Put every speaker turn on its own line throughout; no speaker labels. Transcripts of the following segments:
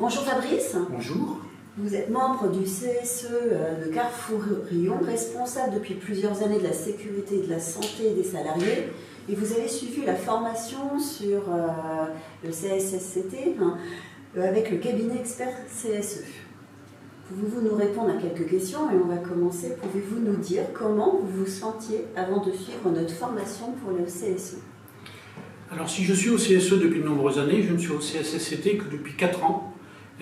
Bonjour Fabrice.
Bonjour.
Vous êtes membre du CSE de Carrefour-Rion, responsable depuis plusieurs années de la sécurité et de la santé des salariés. Et vous avez suivi la formation sur le CSSCT avec le cabinet expert CSE. Pouvez-vous nous répondre à quelques questions et on va commencer. Pouvez-vous nous dire comment vous vous sentiez avant de suivre notre formation pour le CSE?
Alors si je suis au CSE depuis de nombreuses années, je ne suis au CSSCT que depuis 4 ans.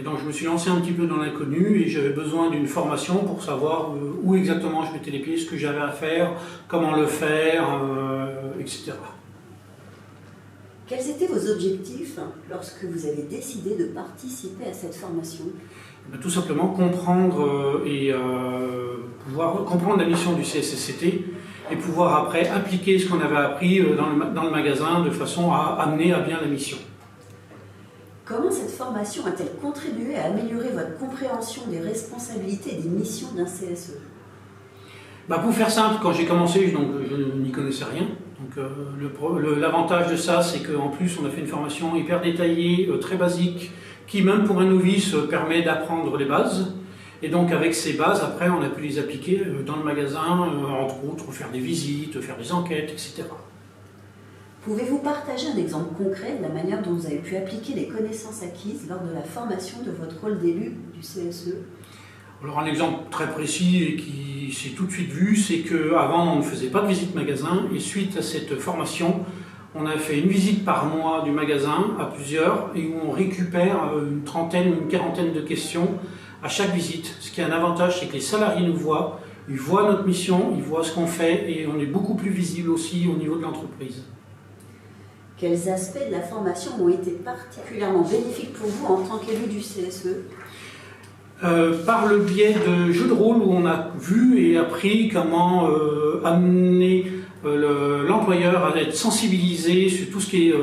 Et donc je me suis lancé un petit peu dans l'inconnu et j'avais besoin d'une formation pour savoir où exactement je mettais les pieds, ce que j'avais à faire, comment le faire, etc.
Quels étaient vos objectifs lorsque vous avez décidé de participer à cette formation?
Tout simplement comprendre pouvoir comprendre la mission du CSSCT et pouvoir après appliquer ce qu'on avait appris dans le magasin de façon à amener à bien la mission.
Comment cette formation a-t-elle contribué à améliorer votre compréhension des responsabilités et des missions d'un CSE?
Pour faire simple, quand j'ai commencé, je n'y connaissais rien. L'avantage de ça, c'est qu'en plus, on a fait une formation hyper détaillée, très basique, qui même pour un novice permet d'apprendre les bases. Et donc avec ces bases, après, on a pu les appliquer dans le magasin, entre autres, faire des visites, faire des enquêtes, etc.
Pouvez-vous partager un exemple concret de la manière dont vous avez pu appliquer les connaissances acquises lors de la formation de votre rôle d'élu du CSE?
Alors un exemple très précis et qui s'est tout de suite vu, c'est qu'avant on ne faisait pas de visite magasin et suite à cette formation, on a fait une visite par mois du magasin à plusieurs et où on récupère une trentaine ou une quarantaine de questions à chaque visite. Ce qui a un avantage, c'est que les salariés nous voient, ils voient notre mission, ils voient ce qu'on fait et on est beaucoup plus visible aussi au niveau de l'entreprise.
Quels aspects de la formation ont été particulièrement bénéfiques pour vous en tant qu'élu du CSE?
Par le biais de jeux de rôle où on a vu et appris comment amener l'employeur à être sensibilisé sur tout ce qui est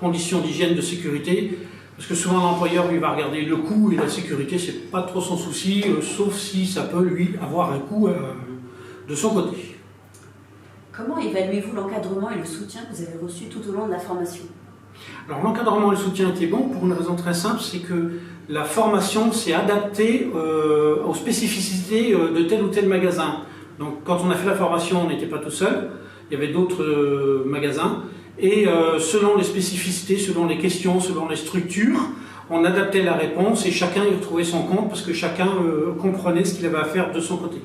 conditions d'hygiène, de sécurité. Parce que souvent l'employeur lui va regarder le coût et la sécurité, c'est pas trop son souci, sauf si ça peut lui avoir un coût de son côté.
Comment évaluez-vous l'encadrement et le soutien que vous avez reçu tout au long de la formation?
Alors l'encadrement et le soutien étaient bons pour une raison très simple, c'est que la formation s'est adaptée aux spécificités de tel ou tel magasin. Donc quand on a fait la formation, on n'était pas tout seul, il y avait d'autres magasins, et selon les spécificités, selon les questions, selon les structures, on adaptait la réponse et chacun y retrouvait son compte parce que chacun comprenait ce qu'il avait à faire de son côté.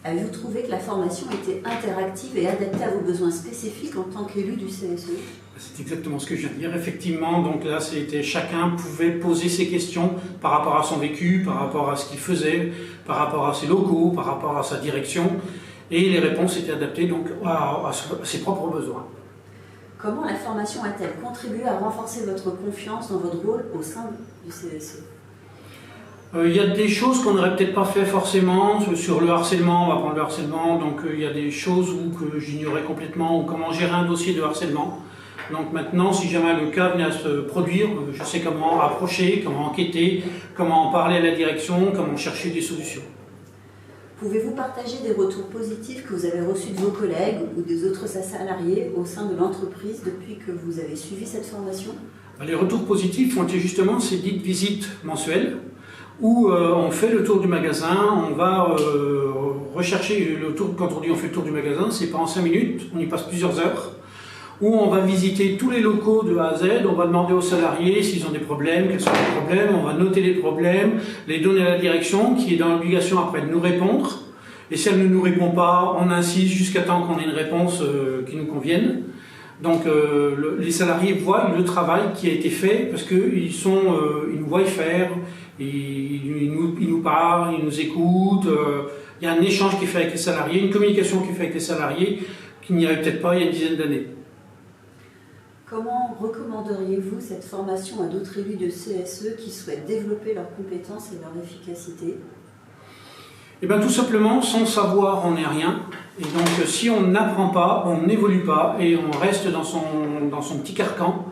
Avez-vous trouvé que la formation était interactive et adaptée à vos besoins spécifiques en tant qu'élu du CSE?
C'est exactement ce que je viens de dire. Effectivement, donc là, chacun pouvait poser ses questions par rapport à son vécu, par rapport à ce qu'il faisait, par rapport à ses locaux, par rapport à sa direction, et les réponses étaient adaptées donc à ses propres besoins.
Comment la formation a-t-elle contribué à renforcer votre confiance dans votre rôle au sein du CSE?
Il y a des choses qu'on n'aurait peut-être pas fait forcément. Sur le harcèlement, on va prendre le harcèlement, donc il y a des choses que j'ignorais complètement, ou comment gérer un dossier de harcèlement. Donc maintenant, si jamais le cas venait à se produire, je sais comment approcher, comment enquêter, comment en parler à la direction, comment chercher des solutions.
Pouvez-vous partager des retours positifs que vous avez reçus de vos collègues ou des autres salariés au sein de l'entreprise depuis que vous avez suivi cette formation?
Les retours positifs ont été justement ces dites visites mensuelles, où on fait le tour du magasin, on va rechercher le tour. Quand on dit on fait le tour du magasin, c'est pas en 5 minutes, on y passe plusieurs heures, où on va visiter tous les locaux de A à Z, on va demander aux salariés s'ils ont des problèmes, quels sont les problèmes, on va noter les problèmes, les donner à la direction qui est dans l'obligation après de nous répondre, et si elle ne nous répond pas, on insiste jusqu'à temps qu'on ait une réponse qui nous convienne. Donc les salariés voient le travail qui a été fait parce qu'ils nous voient faire, ils nous parlent, ils nous écoutent, il y a un échange qui est fait avec les salariés, une communication qui est faite avec les salariés qu'il n'y avait peut-être pas il y a une dizaine d'années.
Comment recommanderiez-vous cette formation à d'autres élus de CSE qui souhaitent développer leurs compétences et leur efficacité?
Tout simplement, sans savoir, on n'est rien. Et donc, si on n'apprend pas, on n'évolue pas et on reste dans son petit carcan.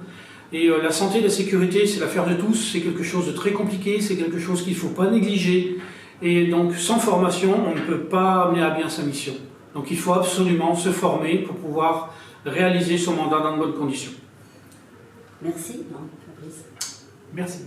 Et la santé et la sécurité, c'est l'affaire de tous. C'est quelque chose de très compliqué, c'est quelque chose qu'il ne faut pas négliger. Et donc, sans formation, on ne peut pas mener à bien sa mission. Donc, il faut absolument se former pour pouvoir réaliser son mandat dans de bonnes conditions.
Merci, Fabrice.
Merci.